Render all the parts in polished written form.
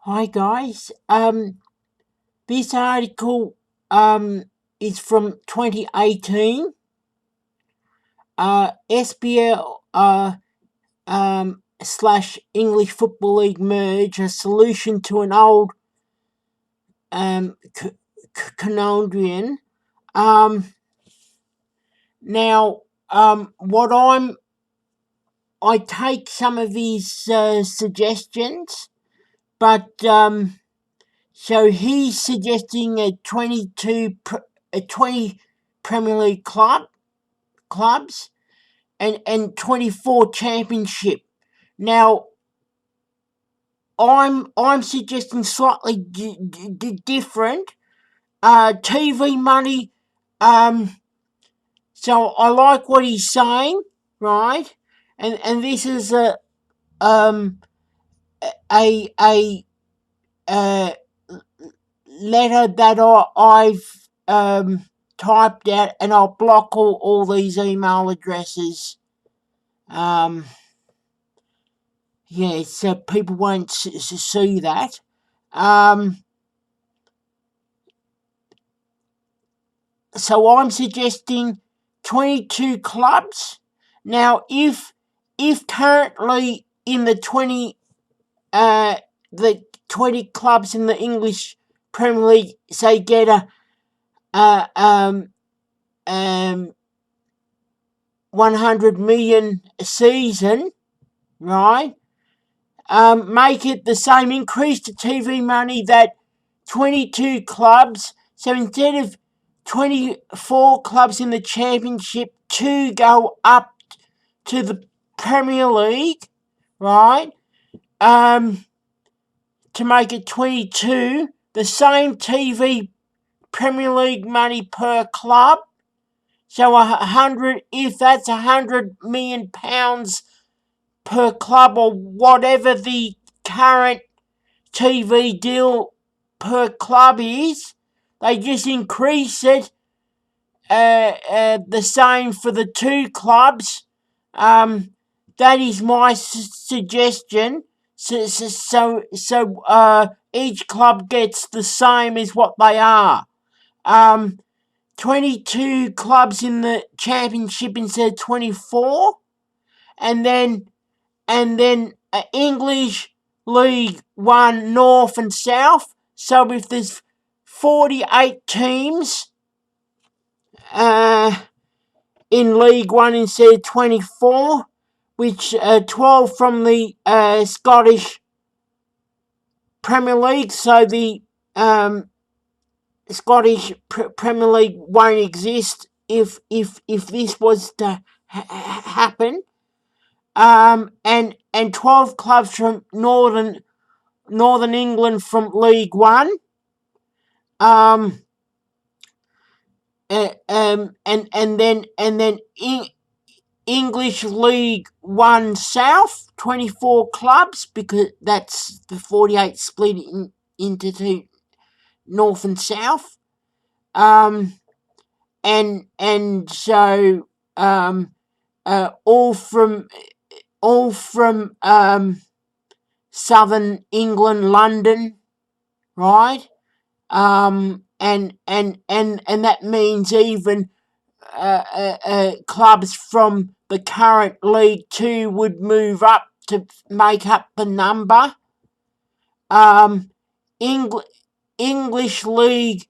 Hi guys. This article is from 2018. SPL slash English Football League merge, a solution to an old conundrum. Um, Now, what I take some of these suggestions, but so he's suggesting a 20 Premier League clubs and 24 championship. Now I'm suggesting slightly different. TV money. So I like what he's saying, right? And this is um a letter that I've typed out, and I'll block all these email addresses. Yeah, so people won't see that. So I'm suggesting 22 clubs. Now, if currently in the 20 clubs in the English Premier League say get a 100 million a season, right? Make it the same, increase the TV money that 22 clubs. So instead of 24 clubs in the championship, two go up to the Premier League, right? To make it 22, the same TV Premier League money per club. So if that's £100 million per club, or whatever the current TV deal per club is, they just increase it the same for the two clubs. That is my suggestion. So each club gets the same as what they are. 22 clubs in the championship instead of 24, and then English League One North and South. So if there's 48 teams in League One instead of 24, which 12 from the Scottish Premier League, so the Scottish Premier League won't exist if this was to happen. And 12 clubs from Northern England from League One. And then English League One South, 24 clubs, because that's the 48 split into North and South. And so all from Southern England, London, right? And that means even clubs from the current League Two would move up to make up the number. English League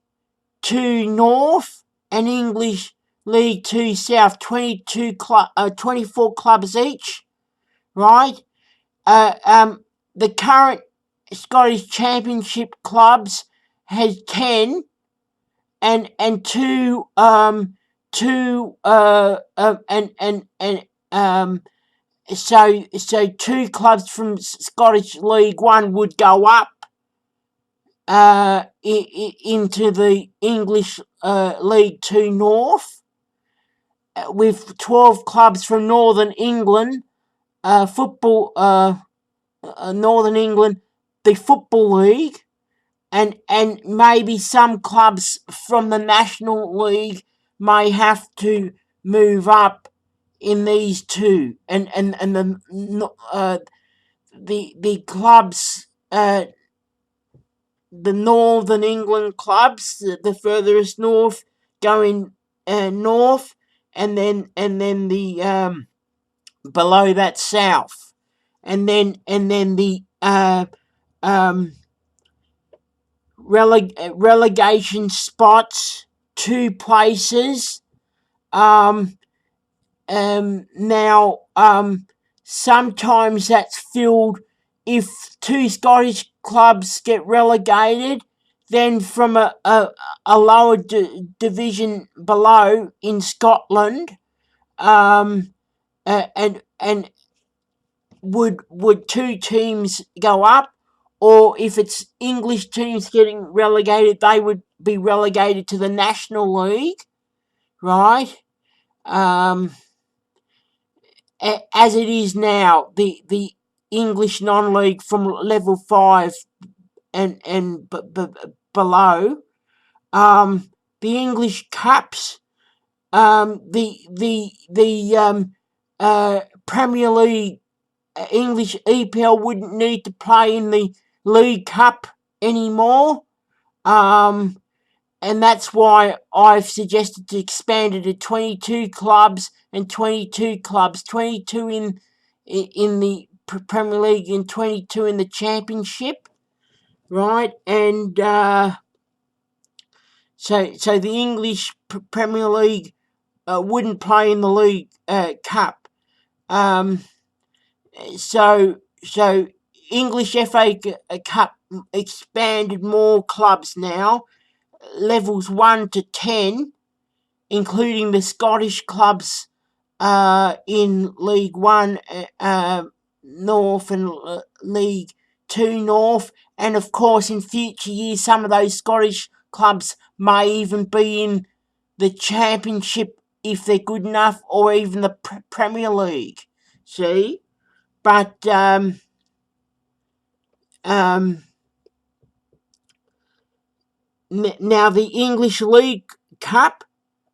Two North and English League Two South, 24 clubs each, right? The current Scottish Championship clubs has 10, and two so two clubs from Scottish League One would go up into the English League Two North, with 12 clubs from Northern England Northern England, the Football League, and maybe some clubs from the National League may have to move up in these two, and the clubs the Northern England clubs, the furthest north, going north, and then the below that south, and then the relegation spots, 2 places. Now, sometimes that's filled if 2 Scottish clubs get relegated. Then from a lower division below in Scotland, and would 2 teams go up, or if it's English teams getting relegated, they would be relegated to the National League, right? As it is now, the English non-league from level 5 and below, the English Cups, the Premier League, English EPL wouldn't need to play in the League Cup anymore. And that's why I've suggested to expand it to 22 clubs and 22 clubs, 22 in the Premier League and 22 in the Championship, right? And so the English Premier League wouldn't play in the League Cup. So English FA Cup expanded more clubs now, levels 1 to 10, including the Scottish clubs in League 1 North and League 2 North, and of course in future years some of those Scottish clubs may even be in the Championship if they're good enough, or even the Premier League. See? But now the English League Cup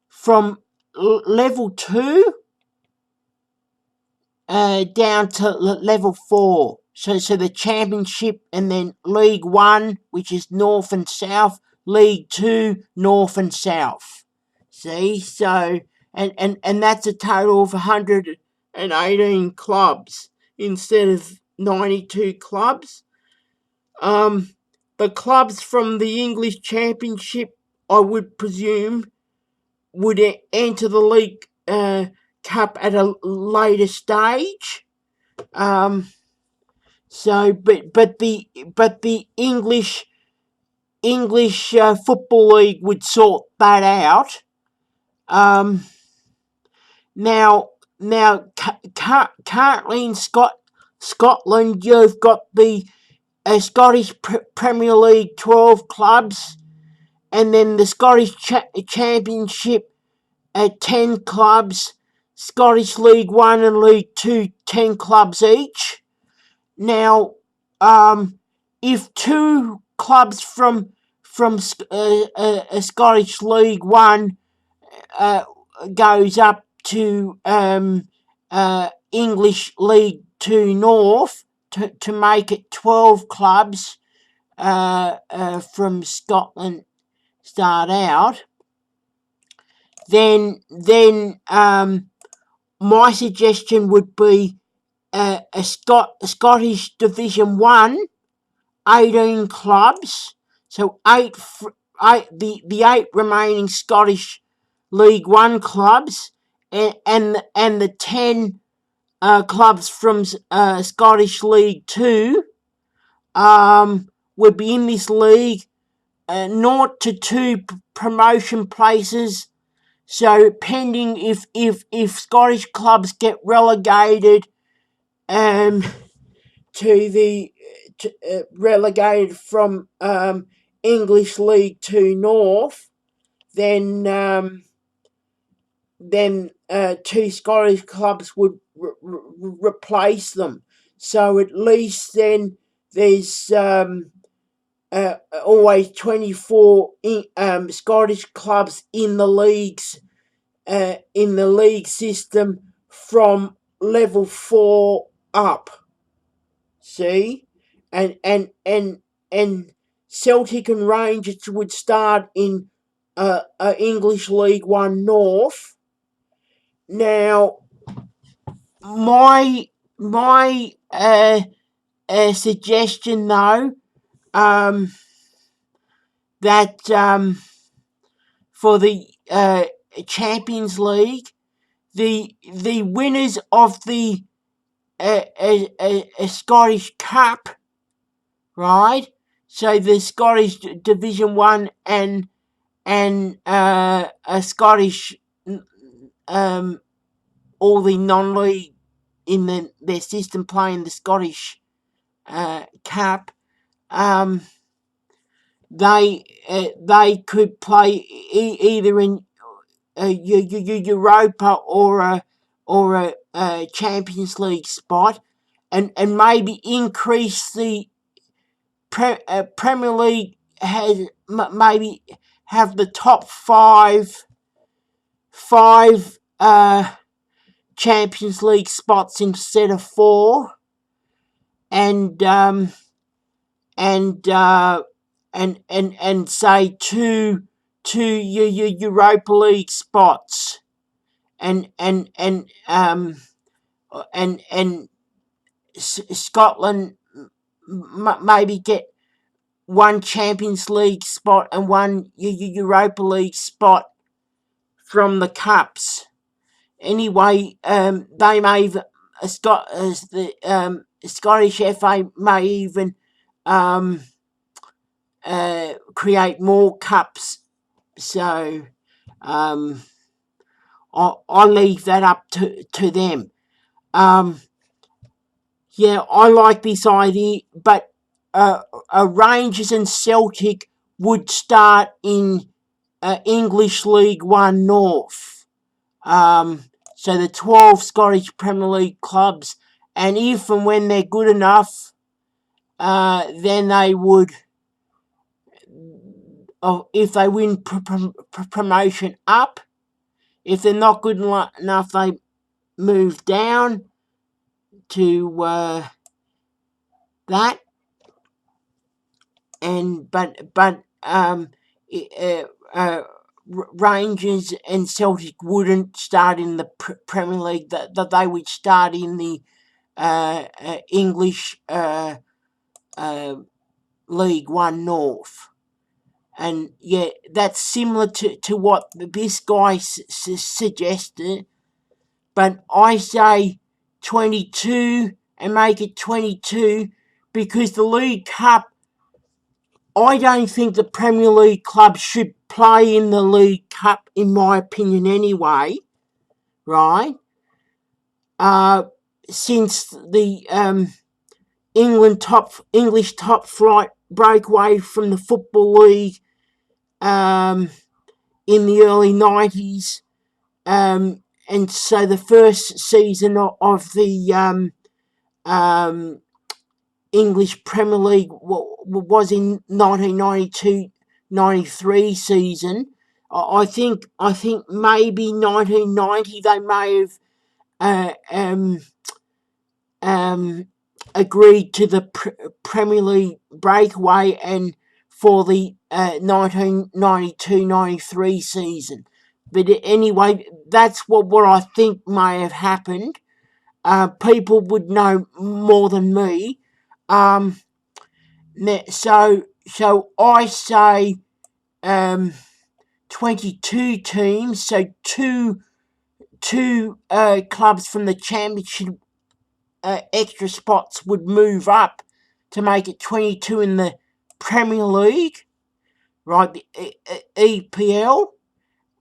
from level 2 down to level 4. So the Championship, and then League 1, which is North and South, League 2, North and South. See? So, and that's a total of 118 clubs instead of 92 clubs. The clubs from the English Championship, I would presume, would enter the League Cup at a later stage. So, but the English Football League would sort that out. Now, currently in Scotland, you've got the Scottish Premier League 12 clubs, and then the Scottish Championship 10 clubs, Scottish League 1 and League 2 10 clubs each. Now, if 2 clubs from a Scottish League 1 goes up to English League 2 North to make it 12 clubs from Scotland start out, then my suggestion would be a Scottish Division 1, 18 clubs, so the 8 remaining Scottish League 1 clubs, and the 10 clubs from Scottish League 2 would be in this league, 0 to 2 promotion places. So pending if Scottish clubs get relegated relegated from English League 2 North, then 2 Scottish clubs would replace them. So at least then there's always 24 Scottish clubs in the leagues, in the league system from level 4 up. See, and Celtic and Rangers would start in English League One North. Now, my suggestion though, that for the Champions League, the winners of the Scottish Cup, right? So the Scottish Division 1 and a Scottish, all the non-league in their system playing the Scottish Cup, they could play either in Europa or a Champions League spot, and maybe increase the Premier League has maybe have the top five Champions League spots instead of 4, and say two Europa League spots, and Scotland maybe get one Champions League spot and one Europa League spot from the cups. Anyway, they may even the Scottish FA may even create more cups. So I'll leave that up to them. Yeah, I like this idea, but Rangers and Celtic would start in English League One North. So the 12 Scottish Premier League clubs, and if and when they're good enough, then they would, if they win promotion, up. If they're not good enough, they move down to that. And but Rangers and Celtic wouldn't start in the Premier League. That they would start in the English League One North. And yeah, that's similar to what this guy suggested. But I say 22 and make it 22, because the League Cup, I don't think the Premier League clubs should play in the League Cup, in my opinion anyway, right? Since the English top flight broke away from the Football League in the early 90s, and so the first season of the English Premier League was in 1992-93 season. I think maybe 1990 they may have agreed to the Premier League breakaway and for the 1992-93 season. But anyway, that's what I think may have happened. People would know more than me. So I say 22 teams. So two clubs from the Championship extra spots would move up to make it 22 in the Premier League, right? The EPL,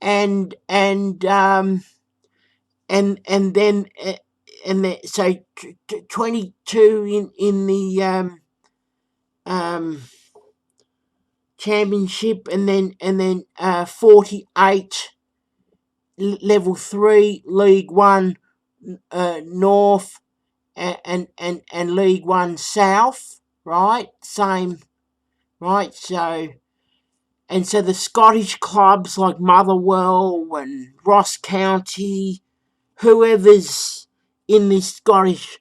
and then so 22 in the Championship, and then 48 level 3 League One North, and League One South, right? Same, right? So the Scottish clubs like Motherwell and Ross County, whoever's in this Scottish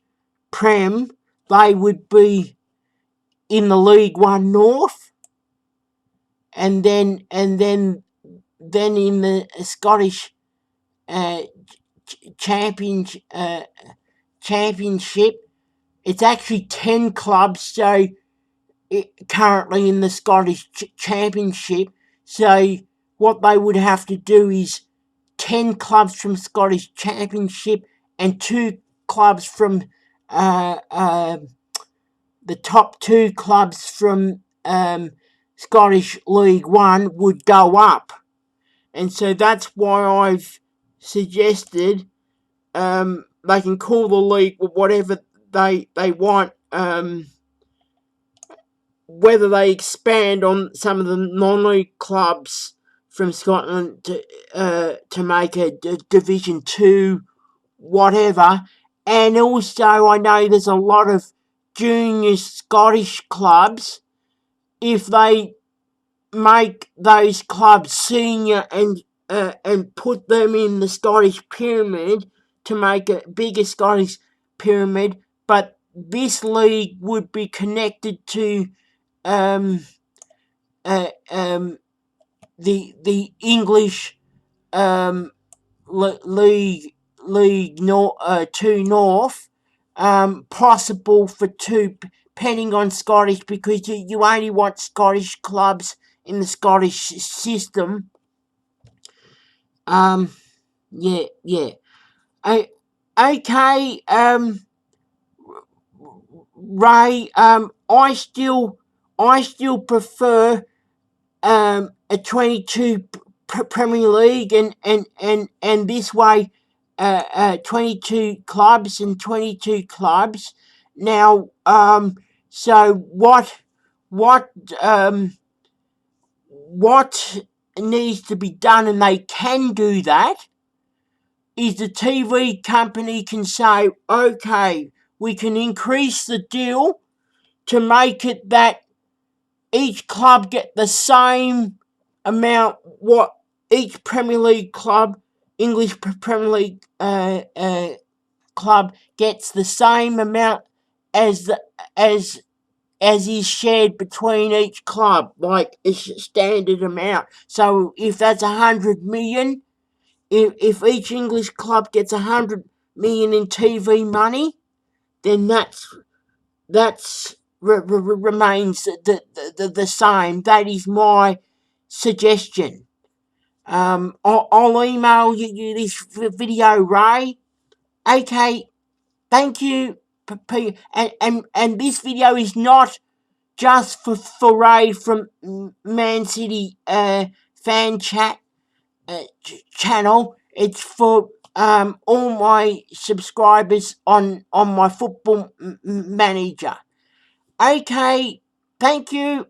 Prem, they would be in the League One North, and then in the Scottish championship, it's actually 10 clubs. So currently in the Scottish championship. So what they would have to do is 10 clubs from Scottish championship and 2 clubs from the top 2 clubs from Scottish League One would go up. And so that's why I've suggested they can call the league whatever they want, whether they expand on some of the non-league clubs from Scotland to make a Division 2, whatever. And also I know there's a lot of junior Scottish clubs. If they make those clubs senior and put them in the Scottish pyramid to make a bigger Scottish pyramid, but this league would be connected to the English League Two North, possible for 2, depending on Scottish, because you only want Scottish clubs in the Scottish system. Yeah. Okay. Ray. I still prefer a 22 Premier League and this way 22 clubs and 22 clubs. Now so what needs to be done, and they can do that, is the TV company can say, okay, we can increase the deal to make it that each club get the same amount what each Premier League club, English Premier League club gets the same amount as is shared between each club, like a standard amount. So if that's 100 million, if each English club gets 100 million in TV money, then that's remains the same. That is my suggestion. I'll email you this video, Ray. Okay, thank you. And this video is not just for Ray from Man City fan chat channel. It's for all my subscribers on my Football Manager. Okay, thank you.